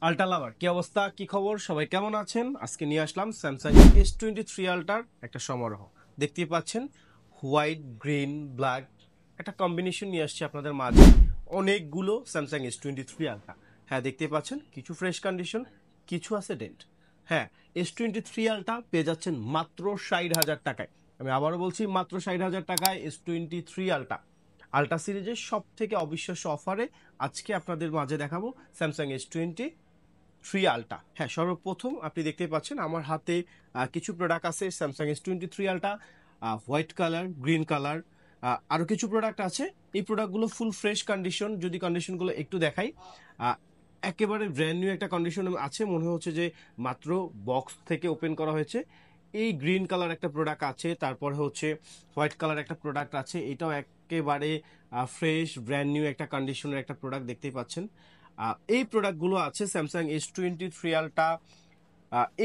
Ultra লাভার কি অবস্থা, কি খবর, সবাই কেমন আছেন? আজকে নিয়ে আসলাম স্যামসাং S23 আল্ট্রার একটা সমারোহ। দেখতেই পাচ্ছেন হোয়াইট, গ্রিন, ব্ল্যাক একটা কম্বিনেশন নিয়ে আসছে আপনাদের মাঝে। অনেকগুলো স্যামসাং S23 আল্ট্রা। হ্যাঁ, দেখতেই পাচ্ছেন কিছু ফ্রেশ কন্ডিশন, কিছু আছে ডেন্ট। হ্যাঁ, S23 আল্ট্রা পেয়ে যাচ্ছেন মাত্র 60,000 টাকায়। আমি আবারও বলছি, মাত্র 60,000 টাকায় S23 আল্ট্রা। আল্ট্রা সিরিজের সব থেকে অবিশ্বাস্য অফারে আজকে আপনাদের মাঝে দেখাবো স্যামসাং S23 আলট্রা। হ্যাঁ, সর্বপ্রথম আপনি দেখতে পাচ্ছেন আমার হাতে কিছু প্রোডাক্ট আছে Samsung S23 ultra, white colour, green colour, আরও কিছু প্রোডাক্ট আছে। এই প্রোডাক্টগুলো ফুল ফ্রেশ কন্ডিশন। যদি কন্ডিশনগুলো একটু দেখাই, একেবারে ব্র্যান্ড নিউ একটা কন্ডিশন আছে, মনে হচ্ছে যে মাত্র বক্স থেকে ওপেন করা হয়েছে। এই গ্রিন কালার একটা প্রোডাক্ট আছে, তারপরে হচ্ছে হোয়াইট কালার একটা প্রোডাক্ট আছে, এটাও একেবারে ফ্রেশ ব্র্যান্ড নিউ একটা কন্ডিশনের একটা প্রোডাক্ট দেখতেই পাচ্ছেন। এই প্রোডাক্টগুলো আছে স্যামসাং S23 আলট্রা।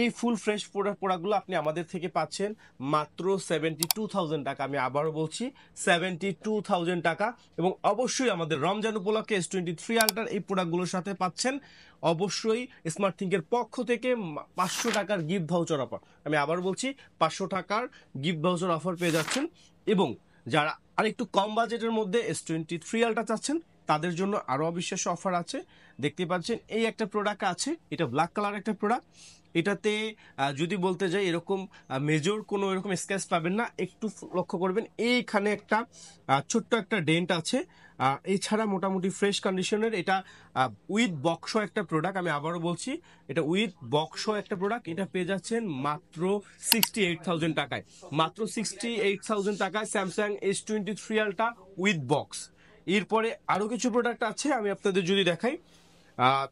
এই ফুল ফ্রেশ প্রোডাক্টগুলো আপনি আমাদের থেকে পাচ্ছেন মাত্র 72,000 টাকা। আমি আবারও বলছি 72,000 টাকা। এবং অবশ্যই আমাদের রমজান উপলক্ষে S23 আলট্রার এই প্রোডাক্টগুলোর সাথে পাচ্ছেন অবশ্যই স্মার্ট থিঙ্কের পক্ষ থেকে 500 টাকার গিফট ভাউচার অফার। আমি আবার বলছি 500 টাকার গিফট ভাউচার অফার পেয়ে যাচ্ছেন। এবং যারা আরেকটু কম বাজেটের মধ্যে S23 আলট্রা চাচ্ছেন তাদের জন্য আরও অবিশ্বাস্য অফার আছে। দেখতে পাচ্ছেন এই একটা প্রোডাক্ট আছে, এটা ব্ল্যাক কালার একটা প্রোডাক্ট। এটাতে যদি বলতে যাই এরকম মেজর কোনো এরকম স্ক্র্যাচ পাবেন না। একটু লক্ষ্য করবেন এইখানে একটা ছোট্ট একটা ডেন্ট আছে। এছাড়া মোটামুটি ফ্রেশ কন্ডিশনের এটা উইথ বক্স একটা প্রোডাক্ট। আমি আবারও বলছি এটা উইথ বক্স একটা প্রোডাক্ট। এটা পেয়ে যাচ্ছেন মাত্র 68,000 টাকায়। মাত্র 68,000 টাকায় Samsung S23 ultra with box. এরপরে আরও কিছু প্রোডাক্ট আছে, আমি আপনাদের যদি দেখাই।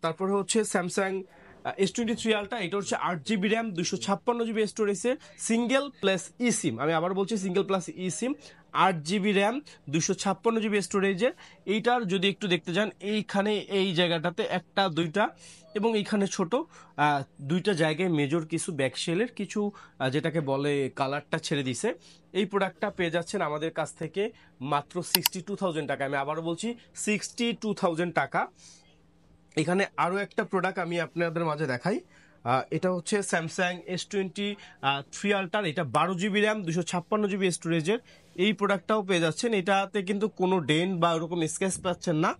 তারপরে হচ্ছে স্যামসাং S23 আলট্রা। এটা হচ্ছে 8 GB র্যাম, 256 GB স্টোরেজের সিঙ্গেল প্লাস ই সিম। আমি আবার বলছি সিঙ্গেল প্লাস ই সিম, 8 GB র্যাম, 256 GB স্টোরেজের। এইটার যদি একটু দেখতে যান, এইখানে এই জায়গাটাতে একটা দুইটা এবং এইখানে ছোট দুইটা জায়গায় মেজর কিছু ব্যাকশেলের কিছু যেটাকে বলে কালারটা ছেড়ে দিছে। এই প্রোডাক্টটা পেয়ে যাচ্ছেন আমাদের কাছ থেকে মাত্র 62,000 টাকা। আমি আবারও বলছি 62,000 টাকা। এখানে আরও একটা প্রোডাক্ট আমি আপনাদের মাঝে দেখাই। এটা হচ্ছে স্যামসাং S23 আলট্রার। এটা 12 GB র্যাম, 256 GB স্টোরেজের। এই প্রোডাক্টটাও পেয়ে যাচ্ছেন। এটাতে কিন্তু কোনো ডেন্ট বা ওরকম স্ক্র্যাচ পাচ্ছেন না।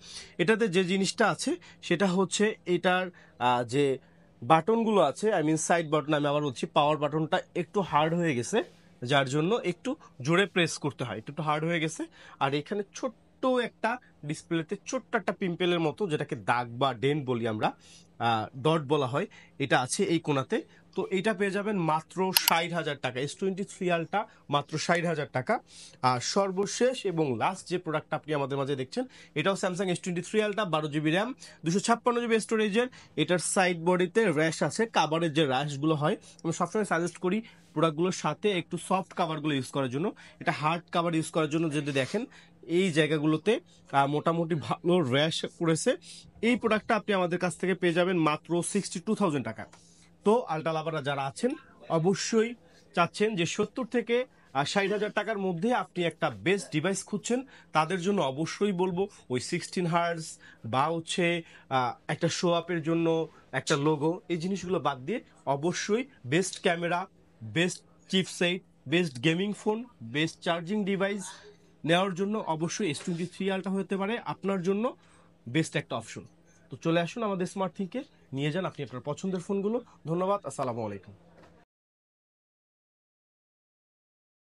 এটাতে যে জিনিসটা আছে সেটা হচ্ছে এটার যে বাটনগুলো আছে, আই মিন সাইড বাটন, আমি আবার বলছি পাওয়ার বাটনটা একটু হার্ড হয়ে গেছে, যার জন্য একটু জোরে প্রেস করতে হয়, একটু হার্ড হয়ে গেছে। আর এখানে ছোট্ট একটা ডিসপ্লেতে ছোট্ট একটা পিম্পেলের মতো, যেটাকে দাগ বা ডেন্ট বলি আমরা, ডট বলা হয়, এটা আছে এই কোণাতে। তো এটা পেয়ে যাবেন মাত্র 60,000 টাকা। S23 আলট্রা মাত্র 60,000 টাকা। আর সর্বশেষ এবং লাস্ট যে প্রোডাক্টটা আপনি আমাদের মাঝে দেখছেন, এটাও Samsung S23 ultra, 12 GB RAM, 256 GB স্টোরেজের। এটার সাইড বডিতে র্যাশ আছে, কাভারের যে র্যাশগুলো হয়। আমি সবসময় সাজেস্ট করি প্রোডাক্টগুলোর সাথে একটু সফট কাভারগুলো ইউজ করার জন্য। এটা হার্ড কাভার ইউজ করার জন্য যদি দেখেন এই জায়গাগুলোতে মোটামুটি ভালো র্যাশ পড়েছে। এই প্রোডাক্টটা আপনি আমাদের কাছ থেকে পেয়ে যাবেন মাত্র 62,000 টাকা। তো আল্ট্রা লাভাররা যারা আছেন অবশ্যই চাচ্ছেন যে 70 থেকে 60,000 টাকার মধ্যে আপনি একটা বেস্ট ডিভাইস খুঁজছেন, তাদের জন্য অবশ্যই বলবো ওই 16 হার্জ বা হচ্ছে একটা শো আপের জন্য একটা লোগো, এই জিনিসগুলো বাদ দিয়ে অবশ্যই best camera, best chipset, best gaming phone, best charging device নেওয়ার জন্য অবশ্যই S23 আলট্রা হতে পারে আপনার জন্য বেস্ট একটা অপশন। তো চলে আসুন আমাদের স্মার্ট থিংকে, নিয়ে যান আপনি আপনার পছন্দের ফোনগুলো। ধন্যবাদ, আসসালামু আলাইকুম।